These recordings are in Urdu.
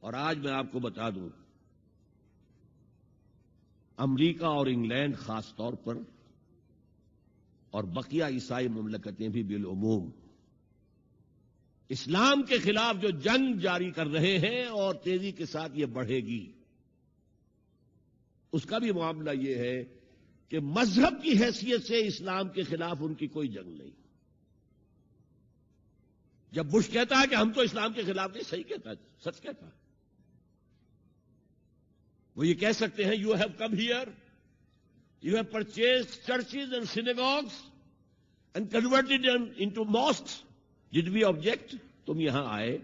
اور آج میں آپ کو بتا دوں، امریکہ اور انگلینڈ خاص طور پر اور بقیہ عیسائی مملکتیں بھی بالعموم اسلام کے خلاف جو جنگ جاری کر رہے ہیں اور تیزی کے ساتھ یہ بڑھے گی، اس کا بھی معاملہ یہ ہے کہ مذہب کی حیثیت سے اسلام کے خلاف ان کی کوئی جنگ نہیں۔ جب بش کہتا ہے کہ ہم تو اسلام کے خلاف نہیں، صحیح کہتا ہے، سچ کہتا ہے۔ وہ یہ کہہ سکتے ہیں you have come here, you have purchase churches and synagogues and converted into mosques, did we object? تم یہاں آئے،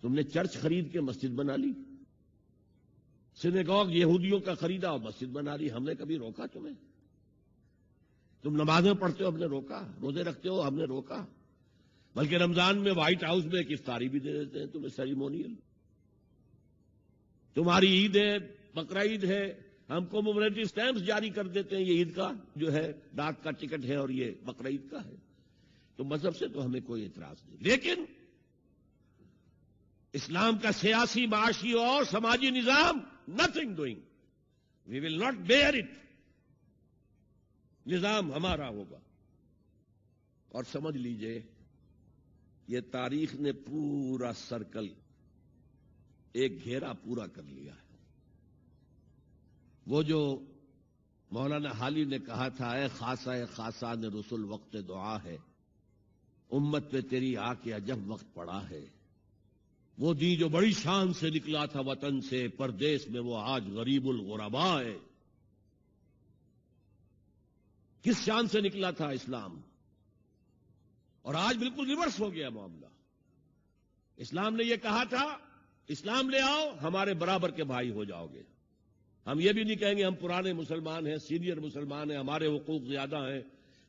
تم نے چرچ خرید کے مسجد بنا لی، سینیگوگ یہودیوں کا خریدا اور مسجد بنا لی، ہم نے کبھی روکا تمہیں؟ تم نمازیں پڑھتے ہو، ہم نے روکا؟ روزے رکھتے ہو، ہم نے روکا؟ بلکہ رمضان میں وائٹ ہاؤس میں ایک افطاری بھی دے دیتے ہیں تمہیں، سیریمونیل۔ تمہاری عید ہے، بقرہ عید ہے، ہم کو کمیموریٹو اسٹیمپس جاری کر دیتے ہیں، یہ عید کا جو ہے ڈاک کا ٹکٹ ہے اور یہ بقرہ عید کا ہے۔ تو مذہب سے تو ہمیں کوئی اعتراض نہیں، لیکن اسلام کا سیاسی، معاشی اور سماجی نظام nothing doing, we will not bear it, نظام ہمارا ہوگا۔ اور سمجھ لیجئے یہ تاریخ نے پورا سرکل، ایک گھیرا پورا کر لیا ہے۔ وہ جو مولانا حالی نے کہا تھا، اے خاصہ خاصان رسول وقت دعا ہے، امت پہ تیری آ کے عجب وقت پڑا ہے۔ وہ دین جو بڑی شان سے نکلا تھا وطن سے، پردیس میں وہ آج غریب الغرباء ہے۔ کس شان سے نکلا تھا اسلام، اور آج بالکل ریورس ہو گیا معاملہ۔ اسلام نے یہ کہا تھا اسلام لے آؤ، ہمارے برابر کے بھائی ہو جاؤ گے۔ ہم یہ بھی نہیں کہیں گے ہم پرانے مسلمان ہیں، سینئر مسلمان ہیں، ہمارے حقوق زیادہ ہیں،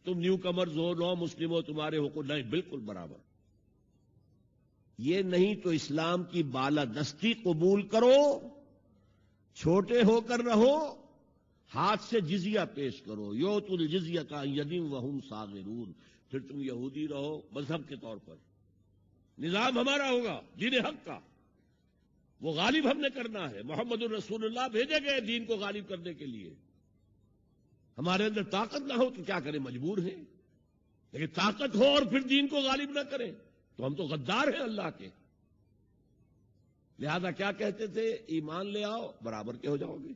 تم نیو کمرز ہو، نو مسلم ہو، تمہارے حقوق نہیں، بالکل برابر۔ یہ نہیں تو اسلام کی بالادستی قبول کرو، چھوٹے ہو کر رہو، ہاتھ سے جزیہ پیش کرو، یؤتوا الجزیۃ عن ید وہم صاغرون، پھر تم یہودی رہو مذہب کے طور پر، نظام ہمارا ہوگا دین حق کا، وہ غالب ہم نے کرنا ہے۔ محمد الرسول اللہ بھیجے گئے دین کو غالب کرنے کے لیے۔ ہمارے اندر طاقت نہ ہو تو کیا کریں، مجبور ہیں، لیکن طاقت ہو اور پھر دین کو غالب نہ کریں تو ہم تو غدار ہیں اللہ کے۔ لہذا کیا کہتے تھے، ایمان لے آؤ برابر کے ہو جاؤ گے،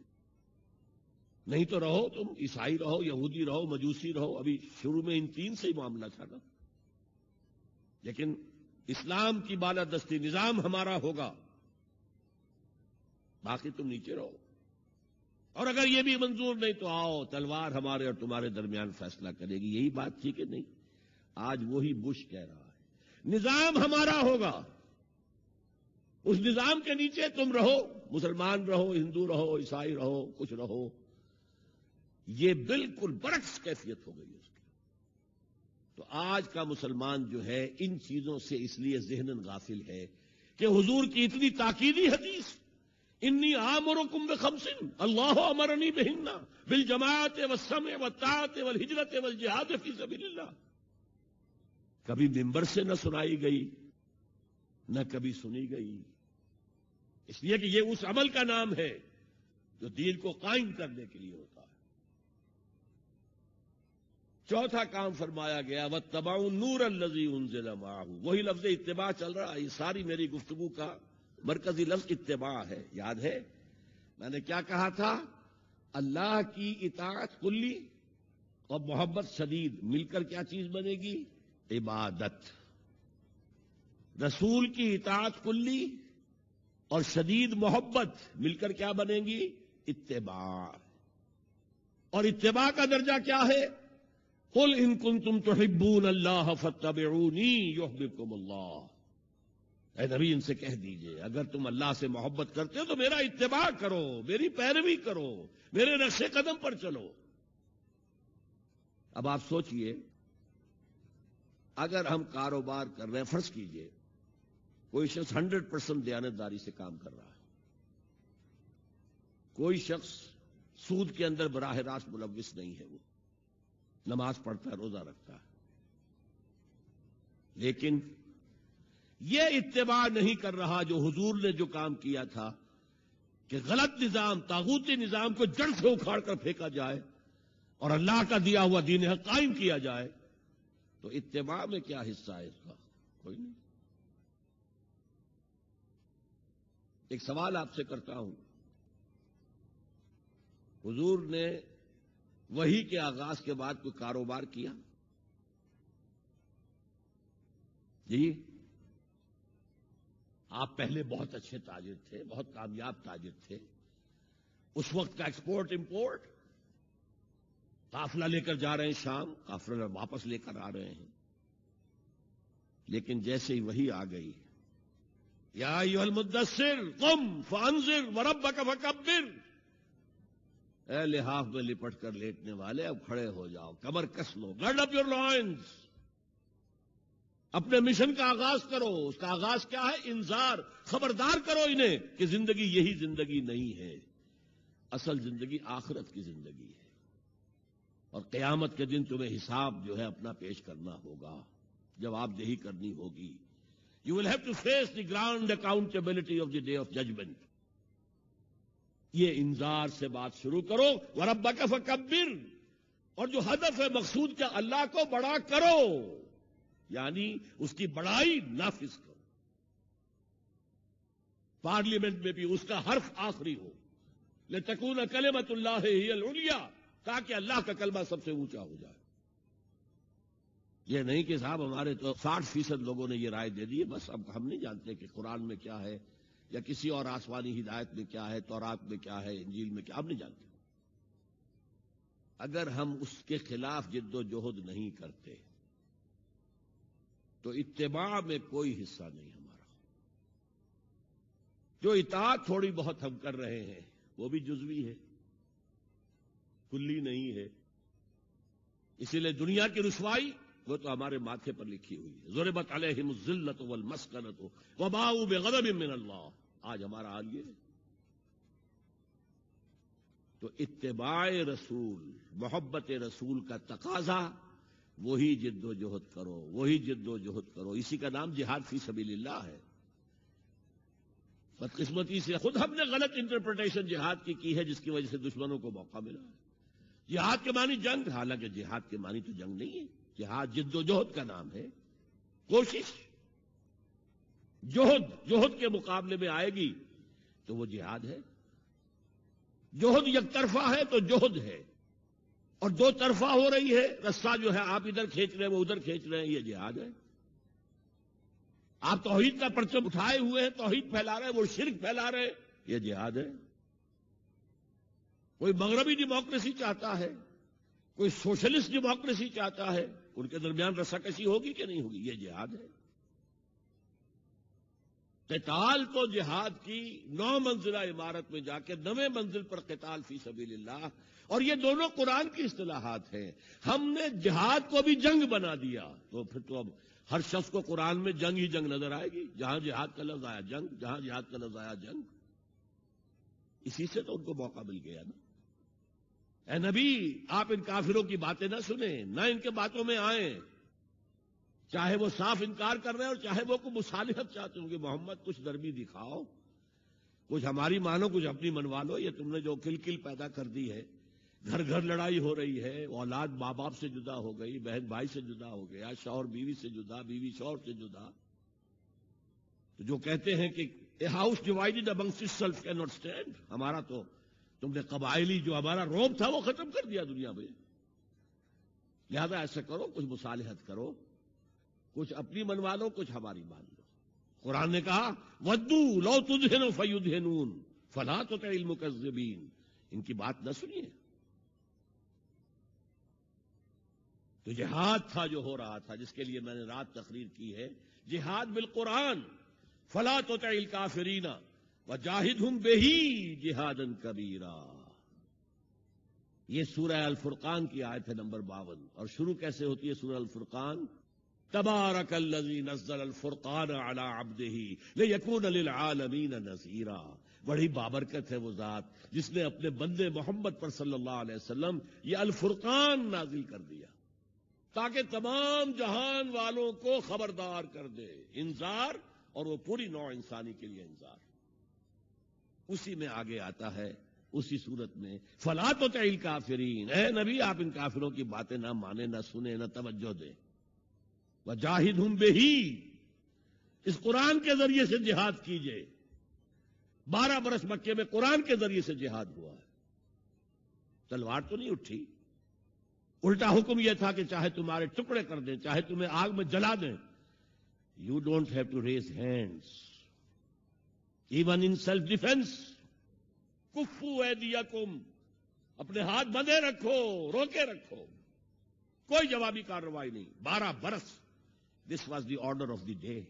نہیں تو رہو تم عیسائی رہو، یہودی رہو، مجوسی رہو۔ ابھی شروع میں ان تین سے ہی معاملہ تھا نا، لیکن اسلام کی بالادستی، نظام ہمارا ہوگا، باقی تم نیچے رہو۔ اور اگر یہ بھی منظور نہیں تو آؤ، تلوار ہمارے اور تمہارے درمیان فیصلہ کرے گی۔ یہی بات تھی کہ نہیں؟ آج وہی بش کہہ رہا ہے نظام ہمارا ہوگا، اس نظام کے نیچے تم رہو، مسلمان رہو، ہندو رہو، عیسائی رہو، کچھ رہو۔ یہ بالکل برعکس کیفیت ہو گئی اس کی۔ تو آج کا مسلمان جو ہے ان چیزوں سے اس لیے ذہناً غافل ہے کہ حضور کی اتنی تاکیدی حدیث، انی آمرکم بخمس اللہ امرنی بہن بالجماعت والسمع والطاعت والہجرت والجہاد فی سبیل اللہ، کبھی ممبر سے نہ سنائی گئی، نہ کبھی سنی گئی، اس لیے کہ یہ اس عمل کا نام ہے جو دین کو قائم کرنے کے لیے ہوتا ہے۔ چوتھا کام فرمایا گیا واتبعوا النور الذی انزل معہ، وہی لفظ اتباع چل رہا ہے۔ یہ ساری میری گفتگو کا مرکزی لفظ اتباع ہے۔ یاد ہے میں نے کیا کہا تھا؟ اللہ کی اطاعت کلی اور محبت شدید مل کر کیا چیز بنے گی؟ عبادت۔ رسول کی اطاعت کلی اور شدید محبت مل کر کیا بنے گی؟ اتباع۔ اور اتباع کا درجہ کیا ہے؟ قل ان کنتم تحبون اللہ فاتبعونی یحببکم اللہ، اے نبی ان سے کہہ دیجئے اگر تم اللہ سے محبت کرتے ہو تو میرا اتباع کرو، میری پیروی کرو، میرے نقش قدم پر چلو۔ اب آپ سوچئے، اگر ہم کاروبار کر رہے ہیں، فرض کیجئے کوئی شخص 100% دیانتداری سے کام کر رہا ہے، کوئی شخص سود کے اندر براہ راست ملوث نہیں ہے، وہ نماز پڑھتا ہے، روزہ رکھتا ہے، لیکن یہ اتباع نہیں کر رہا جو حضور نے جو کام کیا تھا کہ غلط نظام، طاغوتی نظام کو جڑ سے اکھاڑ کر پھینکا جائے اور اللہ کا دیا ہوا دین حق قائم کیا جائے، تو اتباع میں کیا حصہ ہے اس کا؟ کوئی نہیں۔ ایک سوال آپ سے کرتا ہوں، حضور نے وحی کے آغاز کے بعد کوئی کاروبار کیا؟ جی، آپ پہلے بہت اچھے تاجر تھے، بہت کامیاب تاجر تھے، اس وقت کا ایکسپورٹ امپورٹ، قافلہ لے کر جا رہے ہیں شام، قافلہ واپس لے کر آ رہے ہیں، لیکن جیسے ہی وحی آ گئی، یا ایھا المدثر قم فانذر وربک فکبر، اے لحاف میں لپٹ کر لیٹنے والے اب کھڑے ہو جاؤ، کمر کس لو، گرڈ اپ یور لائنز، اپنے مشن کا آغاز کرو۔ اس کا آغاز کیا ہے؟ انذار، خبردار کرو انہیں کہ زندگی یہی زندگی نہیں ہے، اصل زندگی آخرت کی زندگی ہے، اور قیامت کے دن تمہیں حساب جو ہے اپنا پیش کرنا ہوگا، جواب دہی کرنی ہوگی۔ You will have to face the ground accountability of the day of judgment۔ یہ انذار سے بات شروع کرو، وَرَبَّكَ فَكَبِّرْ، اور جو ہدف ہے مقصود کیا؟ اللہ کو بڑا کرو، یعنی اس کی بڑائی نافذ کرو۔ پارلیمنٹ میں بھی اس کا حرف آخری ہو، لِتَكُونَ كَلِمَةُ اللَّهِ هِيَ الْعُلْيَا، تاکہ اللہ کا کلمہ سب سے اونچا ہو جائے۔ یہ نہیں کہ صاحب ہمارے تو 60% لوگوں نے یہ رائے دے دی ہے، بس اب ہم نہیں جانتے کہ قرآن میں کیا ہے یا کسی اور آسمانی ہدایت میں کیا ہے، تورات میں کیا ہے، انجیل میں کیا، ہم نہیں جانتے۔ اگر ہم اس کے خلاف جد و جہد نہیں کرتے تو اتباع میں کوئی حصہ نہیں ہمارا۔ جو اطاعت تھوڑی بہت ہم کر رہے ہیں وہ بھی جزوی ہے، کلی نہیں ہے، اسی لیے دنیا کی رسوائی وہ تو ہمارے ماتھے پر لکھی ہوئی ہے، ضربت علیہم الذلۃ والمسکنۃ وباؤوا بغضب من اللہ۔ آج ہمارا حال یہ ہے۔ تو اتباع رسول، محبت رسول کا تقاضا، وہی جد و جہد کرو، وہی جد و جہد کرو، اسی کا نام جہاد فی سبیل اللہ ہے۔ بدقسمتی سے خود ہم نے غلط انٹرپریٹیشن جہاد کی ہے، جس کی وجہ سے دشمنوں کو موقع ملا ہے۔ جہاد کے معنی جنگ، حالانکہ جہاد کے معنی تو جنگ نہیں ہے، جہاد جد و جہد کا نام ہے، کوشش۔ جوہد کے مقابلے میں آئے گی تو وہ جہاد ہے۔ جوہد یک طرفہ ہے تو جوہد ہے، اور دو طرفہ ہو رہی ہے، رسہ جو ہے آپ ادھر کھینچ رہے ہیں وہ ادھر کھینچ رہے ہیں، یہ جہاد ہے۔ آپ توحید کا پرچم اٹھائے ہوئے ہیں، توحید پھیلا رہے ہیں، وہ شرک پھیلا رہے ہیں، یہ جہاد ہے۔ کوئی مغربی ڈیموکریسی چاہتا ہے، کوئی سوشلسٹ ڈیموکریسی چاہتا ہے، ان کے درمیان رساکشی ہوگی کہ نہیں ہوگی؟ یہ جہاد ہے۔ قتال تو جہاد کی 9 منزلہ عمارت میں جا کے 9ویں منزل پر قتال فی سبیل اللہ، اور یہ دونوں قرآن کی اصطلاحات ہیں۔ ہم نے جہاد کو بھی جنگ بنا دیا، تو پھر تو اب ہر شخص کو قرآن میں جنگ ہی جنگ نظر آئے گی، جہاں جہاد کا لفظ آیا جنگ، جہاں جہاد کا لفظ آیا جنگ۔ اسی سے تو ان کو موقع مل گیا نا۔ اے نبی، آپ ان کافروں کی باتیں نہ سنیں، نہ ان کے باتوں میں آئیں، چاہے وہ صاف انکار کر رہے ہیں اور چاہے وہ کوئی مصالحت چاہتے ہوں کہ محمد کچھ نرمی دکھاؤ، کچھ ہماری مانو، کچھ اپنی منوا لو۔ یہ تم نے جو کل پیدا کر دی ہے، گھر گھر لڑائی ہو رہی ہے، اولاد ماں باپ سے جدا ہو گئی، بہن بھائی سے جدا ہو گیا، شوہر بیوی سے جدا، بیوی شوہر سے جدا۔ تو جو کہتے ہیں کہ a house divided amongst itself can not stand, ہمارا تو تم نے قبائلی جو ہمارا روب تھا وہ ختم کر دیا دنیا میں، لہذا ایسا کرو، کچھ مصالحت کرو، کچھ اپنی منوا لو، کچھ ہماری مان لو۔ قرآن نے کہا وَدُّوا لَوْ تُدْهِنُ فَيُدْهِنُونَ فَلَا تُطِعِ الْمُكَذِّبِينَ، ان کی بات نہ سنیے۔ تو جہاد تھا جو ہو رہا تھا، جس کے لیے میں نے رات تقریر کی ہے، جہاد بالقرآن، فَلَا تُطِعِ الْكَافِرِينَ وَجَاهِدْهُمْ بِهِ جِهَادًا كَبِيرًا۔ یہ سورہ الفرقان کی آیت ہے نمبر 52، اور شروع کیسے ہوتی ہے سورہ الفرقان؟ تبارک الذی نزل الفرقان علی عبدہ لیکون للعالمین نذیرا۔ بڑی بابرکت ہے وہ ذات جس نے اپنے بندے محمد پر صلی اللہ علیہ وسلم یہ الفرقان نازل کر دیا تاکہ تمام جہان والوں کو خبردار کر دے، انذار اور وہ پوری نوع انسانی کے لیے انذار. اسی میں آگے آتا ہے اسی صورت میں فلا تطع الکافرین، اے نبی آپ ان کافروں کی باتیں نہ مانیں، نہ سنیں، نہ توجہ دیں. وجاہدہم بہ، اس قرآن کے ذریعے سے جہاد کیجئے. 12 برس مکے میں قرآن کے ذریعے سے جہاد ہوا ہے، تلوار تو نہیں اٹھی. الٹا حکم یہ تھا کہ چاہے تمہارے ٹکڑے کر دیں، چاہے تمہیں آگ میں جلا دیں. You don't have to raise hands even in self defence. کفو ایدیکم، اپنے ہاتھ بندھے رکھو، روکے رکھو، کوئی جوابی کارروائی نہیں. 12 برس this was the order of the day.